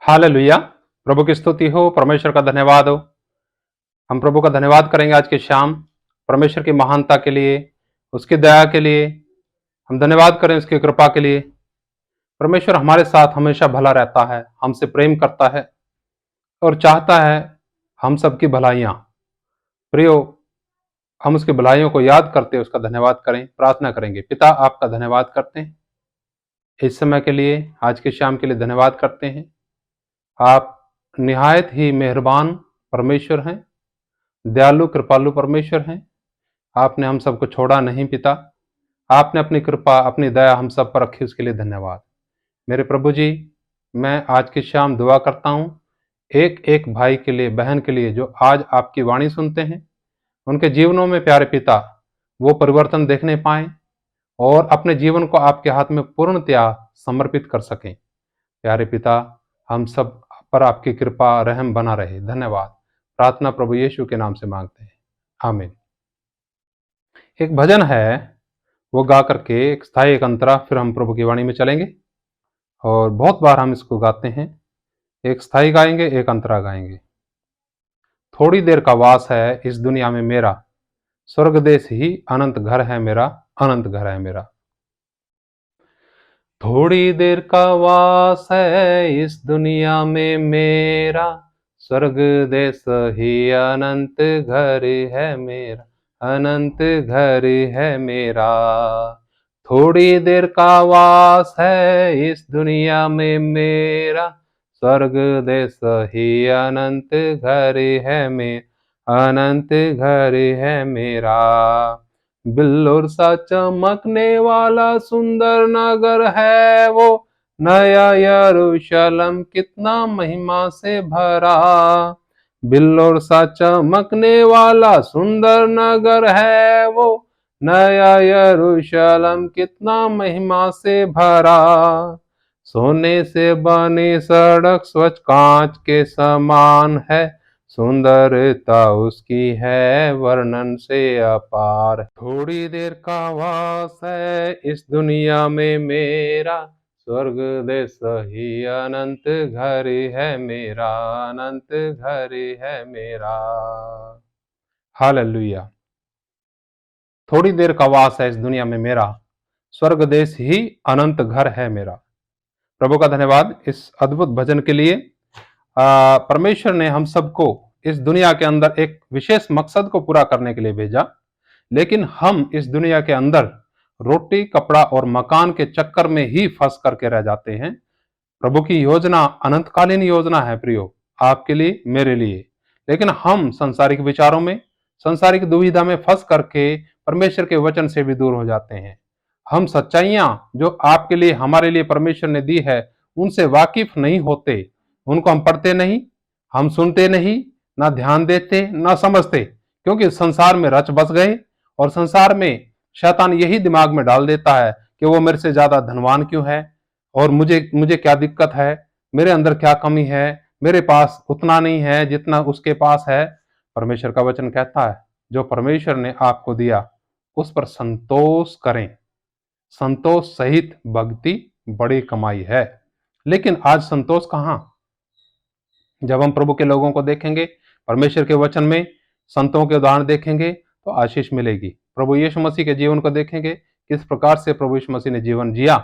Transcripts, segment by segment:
Hallelujah. प्रभु की स्तुति हो, परमेश्वर का धन्यवाद हो। हम प्रभु का धन्यवाद करेंगे आज की शाम, परमेश्वर की महानता के लिए, उसकी दया के लिए। हम धन्यवाद करें उसकी कृपा के लिए। परमेश्वर हमारे साथ हमेशा भला रहता है, हमसे प्रेम करता है और चाहता है हम सबकी भलाइयाँ। प्रियो, हम उसकी भलाइयों को याद करते उसका धन्यवाद करें, प्रार्थना करेंगे। पिता, आपका धन्यवाद करते हैं इस समय के लिए, आज की शाम के लिए धन्यवाद करते हैं। आप निहायत ही मेहरबान परमेश्वर हैं, दयालु कृपालु परमेश्वर हैं। आपने हम सबको छोड़ा नहीं पिता, आपने अपनी कृपा अपनी दया हम सब पर रखी, उसके लिए धन्यवाद। मेरे प्रभु जी, मैं आज की शाम दुआ करता हूँ एक एक भाई के लिए, बहन के लिए जो आज आपकी वाणी सुनते हैं, उनके जीवनों में प्यारे पिता वो परिवर्तन देखने पाएं और अपने जीवन को आपके हाथ में पूर्णतया समर्पित कर सकें। प्यारे पिता, हम सब पर आपकी कृपा रहम बना रहे। धन्यवाद। प्रार्थना प्रभु यीशु के नाम से मांगते हैं, आमीन। एक भजन है, वो गा करके एक स्थायी एक अंतरा फिर हम प्रभु की वाणी में चलेंगे और बहुत बार हम इसको गाते हैं। एक स्थायी गाएंगे, एक अंतरा गाएंगे। थोड़ी देर का वास है इस दुनिया में मेरा, स्वर्ग देश ही अनंत घर है मेरा, अनंत घर है मेरा। थोड़ी देर का वास है इस दुनिया में मेरा, स्वर्ग देश ही अनंत घर है मेरा, अनंत घर है मेरा। थोड़ी देर का वास है इस दुनिया में मेरा, स्वर्ग देश ही अनंत घर है मेरा, अनंत घर है मेरा। बिल्लुर सा चमकने वाला सुंदर नगर है वो, नया यरूशलेम कितना महिमा से भरा। बिल्लुर सा चमकने वाला सुंदर नगर है वो, नया यरूशलेम कितना महिमा से भरा। सोने से बनी सड़क स्वच्छ कांच के समान है, सुंदरता उसकी है वर्णन से अपार। थोड़ी देर का वास है इस दुनिया में मेरा, स्वर्ग देश ही अनंत घर है मेरा, अनंत घर है मेरा। हालेलुया। थोड़ी देर का वास है इस दुनिया में मेरा, स्वर्ग देश ही अनंत घर है मेरा। प्रभु का धन्यवाद इस अद्भुत भजन के लिए। परमेश्वर ने हम सबको इस दुनिया के अंदर एक विशेष मकसद को पूरा करने के लिए भेजा, लेकिन हम इस दुनिया के अंदर रोटी कपड़ा और मकान के चक्कर में ही फंस करके रह जाते हैं। प्रभु की योजना अनंतकालीन योजना है प्रियो, आपके लिए मेरे लिए। लेकिन हम संसारिक विचारों में, संसारिक दुविधा में फंस करके परमेश्वर के वचन से भी दूर हो जाते हैं। हम सच्चाइयां जो आपके लिए हमारे लिए परमेश्वर ने दी है उनसे वाकिफ नहीं होते, उनको हम पढ़ते नहीं, हम सुनते नहीं, ना ध्यान देते, ना समझते, क्योंकि संसार में रच बस गए और संसार में शैतान यही दिमाग में डाल देता है कि वो मेरे से ज्यादा धनवान क्यों है और मुझे मुझे क्या दिक्कत है, मेरे अंदर क्या कमी है, मेरे पास उतना नहीं है जितना उसके पास है। परमेश्वर का वचन कहता है जो परमेश्वर ने आपको दिया उस पर संतोष करें, संतोष सहित भक्ति बड़ी कमाई है। लेकिन आज संतोष कहां? जब हम प्रभु के लोगों को देखेंगे, परमेश्वर के वचन में संतों के उदाहरण देखेंगे तो आशीष मिलेगी। प्रभु यीशु मसीह के जीवन को देखेंगे, किस प्रकार से प्रभु यीशु मसीह ने जीवन जिया,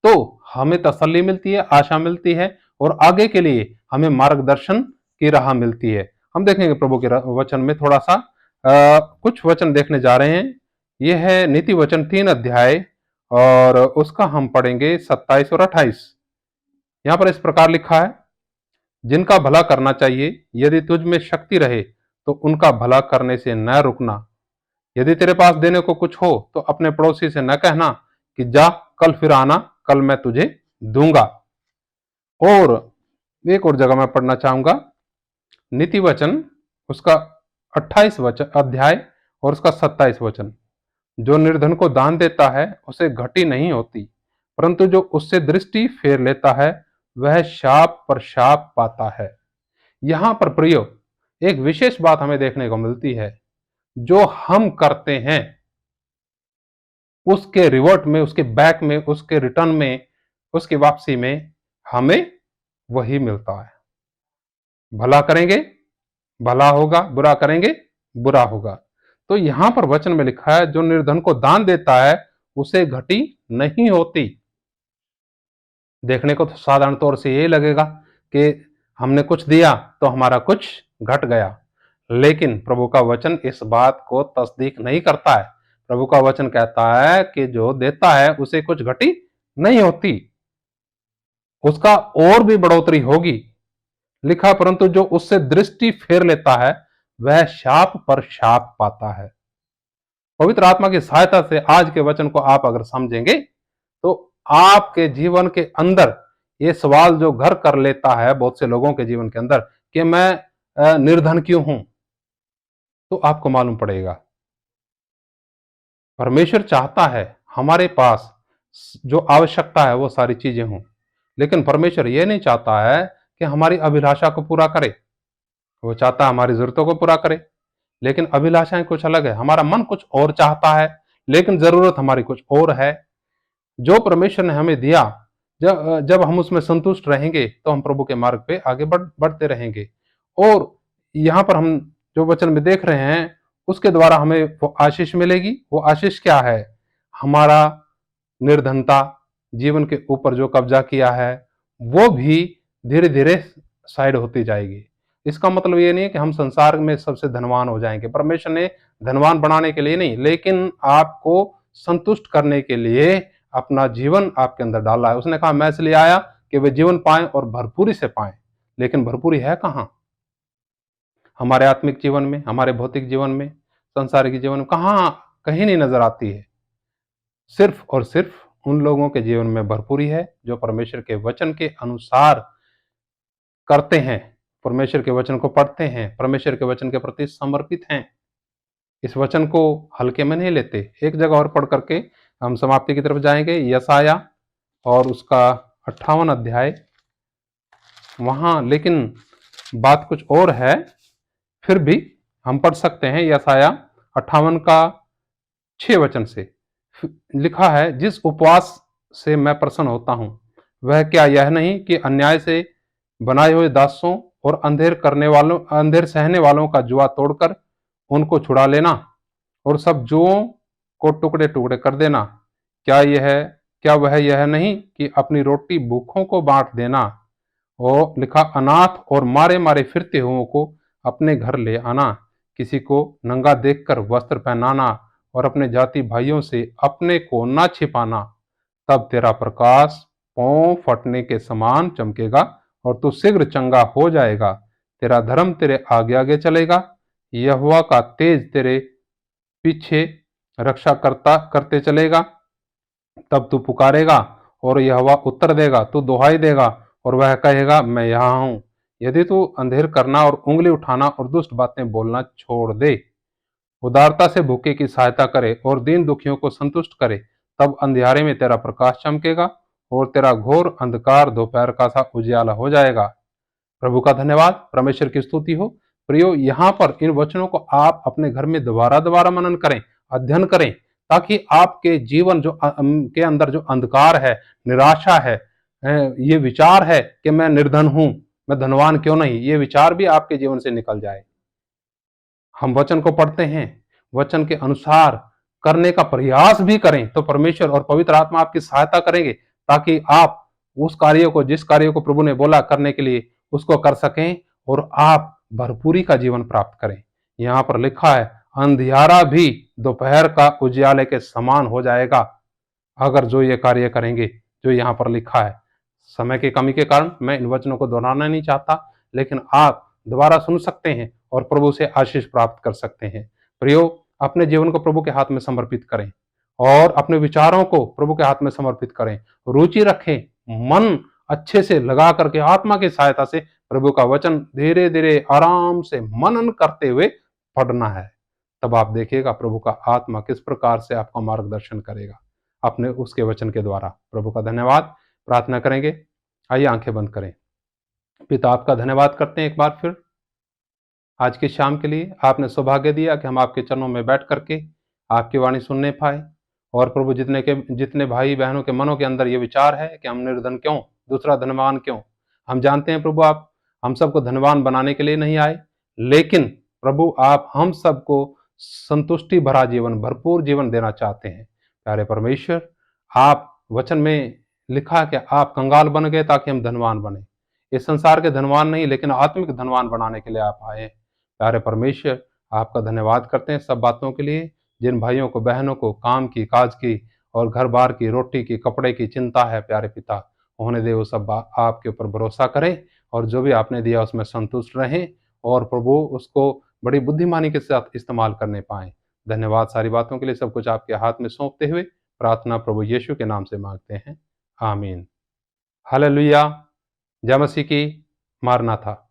तो हमें तसल्ली मिलती है, आशा मिलती है और आगे के लिए हमें मार्गदर्शन की राह मिलती है। हम देखेंगे प्रभु के वचन में थोड़ा सा कुछ वचन देखने जा रहे हैं। यह है नीति वचन 3 अध्याय और उसका हम पढ़ेंगे 27 और 28। यहाँ पर इस प्रकार लिखा है, जिनका भला करना चाहिए, यदि तुझ में शक्ति रहे तो उनका भला करने से न रुकना। यदि तेरे पास देने को कुछ हो तो अपने पड़ोसी से न कहना कि जा कल फिर आना, कल मैं तुझे दूंगा। और एक और जगह मैं पढ़ना चाहूंगा, नीति वचन उसका 28 वचन अध्याय और उसका 27 वचन। जो निर्धन को दान देता है उसे घटी नहीं होती, परंतु जो उससे दृष्टि फेर लेता है वह शाप पर शाप पाता है। यहां पर प्रियो एक विशेष बात हमें देखने को मिलती है, जो हम करते हैं उसके रिवर्ट में, उसके बैक में, उसके रिटर्न में, उसकी वापसी में हमें वही मिलता है। भला करेंगे भला होगा, बुरा करेंगे बुरा होगा। तो यहां पर वचन में लिखा है, जो निर्धन को दान देता है उसे घटी नहीं होती। देखने को तो साधारण तौर से यही लगेगा कि हमने कुछ दिया तो हमारा कुछ घट गया, लेकिन प्रभु का वचन इस बात को तस्दीक नहीं करता है। प्रभु का वचन कहता है कि जो देता है उसे कुछ घटी नहीं होती, उसका और भी बढ़ोतरी होगी। लिखा, परंतु जो उससे दृष्टि फेर लेता है वह शाप पर शाप पाता है। पवित्र आत्मा की सहायता से आज के वचन को आप अगर समझेंगे तो आपके जीवन के अंदर ये सवाल जो घर कर लेता है बहुत से लोगों के जीवन के अंदर कि मैं निर्धन क्यों हूं, तो आपको मालूम पड़ेगा परमेश्वर चाहता है हमारे पास जो आवश्यकता है वो सारी चीजें हों, लेकिन परमेश्वर ये नहीं चाहता है कि हमारी अभिलाषा को पूरा करे। वो चाहता है हमारी जरूरतों को पूरा करे, लेकिन अभिलाषाएं कुछ अलग है। हमारा मन कुछ और चाहता है, लेकिन जरूरत हमारी कुछ और है। जो परमेश्वर ने हमें दिया, जब हम उसमें संतुष्ट रहेंगे तो हम प्रभु के मार्ग पे आगे बढ़ते रहेंगे। और यहाँ पर हम जो वचन में देख रहे हैं उसके द्वारा हमें वो आशीष मिलेगी। वो आशीष क्या है? हमारा निर्धनता, जीवन के ऊपर जो कब्जा किया है वो भी धीरे धीरे साइड होती जाएगी। इसका मतलब ये नहीं है कि हम संसार में सबसे धनवान हो जाएंगे। परमेश्वर ने धनवान बनाने के लिए नहीं, लेकिन आपको संतुष्ट करने के लिए अपना जीवन आपके अंदर डाला है। उसने कहा, मैं इसलिए आया कि वे जीवन पाएं और भरपूरी से पाएं। लेकिन भरपूरी है कहां? हमारे आत्मिक जीवन में, हमारे भौतिक जीवन में, संसारिक जीवन में कहां? कहीं नहीं नजर आती है। सिर्फ और सिर्फ उन लोगों के जीवन में भरपूरी है जो परमेश्वर के वचन के अनुसार करते हैं, परमेश्वर के वचन को पढ़ते हैं, परमेश्वर के वचन के प्रति समर्पित हैं, इस वचन को हल्के में नहीं लेते। एक जगह और पढ़ करके हम समाप्ति की तरफ जाएंगे, यशाया और उसका 58 अध्याय। वहां लेकिन बात कुछ और है, फिर भी हम पढ़ सकते हैं। यशाया 58 का 6 वचन से लिखा है, जिस उपवास से मैं प्रसन्न होता हूं वह क्या यह नहीं कि अन्याय से बनाए हुए दासों और अंधेर सहने वालों का जुआ तोड़कर उनको छुड़ा लेना और सब जुओं को टुकड़े टुकड़े कर देना। क्या वह यह नहीं कि अपनी रोटी भूखों को बांट देना। और लिखा, अनाथ और मारे मारे फिरते हुओं को अपने घर ले आना, किसी को नंगा देखकर वस्त्र पहनाना और अपने जाति भाइयों से अपने को न छिपाना। तब तेरा प्रकाश पांव फटने के समान चमकेगा और तू शीघ्र चंगा हो जाएगा। तेरा धर्म तेरे आगे आगे चलेगा, यहोवा का तेज तेरे पीछे रक्षा करते चलेगा। तब तू पुकारेगा और यहोवा उत्तर देगा, तू दुहाई देगा और वह कहेगा, मैं यहाँ हूं। यदि तू अंधेर करना और उंगली उठाना और दुष्ट बातें बोलना छोड़ दे, उदारता से भूखे की सहायता करे और दीन दुखियों को संतुष्ट करे, तब अंधियारे में तेरा प्रकाश चमकेगा और तेरा घोर अंधकार दोपहर का सा उजियाला हो जाएगा। प्रभु का धन्यवाद, परमेश्वर की स्तुति हो। प्रियो, यहाँ पर इन वचनों को आप अपने घर में दोबारा दोबारा मनन करें, अध्ययन करें, ताकि आपके जीवन के अंदर जो अंधकार है, निराशा है, ये विचार है कि मैं निर्धन हूं, मैं धनवान क्यों नहीं, ये विचार भी आपके जीवन से निकल जाए। हम वचन को पढ़ते हैं, वचन के अनुसार करने का प्रयास भी करें तो परमेश्वर और पवित्र आत्मा आपकी सहायता करेंगे, ताकि आप उस कार्य को, जिस कार्य को प्रभु ने बोला करने के लिए, उसको कर सकें और आप भरपूरी का जीवन प्राप्त करें। यहाँ पर लिखा है, अंधियारा भी दोपहर का उजियाले के समान हो जाएगा अगर जो ये कार्य करेंगे जो यहाँ पर लिखा है। समय की कमी के कारण मैं इन वचनों को दोहराना नहीं चाहता, लेकिन आप दोबारा सुन सकते हैं और प्रभु से आशीष प्राप्त कर सकते हैं। प्रियो, अपने जीवन को प्रभु के हाथ में समर्पित करें और अपने विचारों को प्रभु के हाथ में समर्पित करें। रुचि रखें, मन अच्छे से लगा करके आत्मा की सहायता से प्रभु का वचन धीरे धीरे आराम से मनन करते हुए पढ़ना है। तब आप देखिएगा प्रभु का आत्मा किस प्रकार से आपका मार्गदर्शन करेगा अपने उसके वचन के द्वारा। प्रभु का धन्यवाद। प्रार्थना करेंगे। आइए आंखें बंद करें। पिता, आपका धन्यवाद करते हैं एक बार फिर आज की शाम के लिए। आपने सौभाग्य दिया कि हम आपके चरणों में बैठ करके आपकी वाणी सुनने पाए। और प्रभु, जितने भाई बहनों के मनों के अंदर ये विचार है कि हम निर्धन क्यों, दूसरा धनवान क्यों, हम जानते हैं प्रभु आप हम सबको धनवान बनाने के लिए नहीं आए, लेकिन प्रभु आप हम सबको संतुष्टि भरा जीवन, भरपूर जीवन देना चाहते हैं। प्यारे परमेश्वर, आप वचन में लिखा कि आप कंगाल बन गए ताकि हम धनवान बने। इस संसार के धनवान नहीं, लेकिन आत्मिक धनवान बनाने के लिए आप आए। प्यारे परमेश्वर, आपका धन्यवाद करते हैं सब बातों के लिए। जिन भाइयों को, बहनों को काम की, काज की और घर बार की, रोटी की, कपड़े की चिंता है, प्यारे पिता, होने दे वो सब आपके ऊपर भरोसा करें और जो भी आपने दिया उसमें संतुष्ट रहें और प्रभु उसको बड़ी बुद्धिमानी के साथ इस्तेमाल करने पाएं। धन्यवाद सारी बातों के लिए। सब कुछ आपके हाथ में सौंपते हुए प्रार्थना प्रभु यीशु के नाम से मांगते हैं, आमीन। हालेलुया। जय मसीह की। मारनाथा।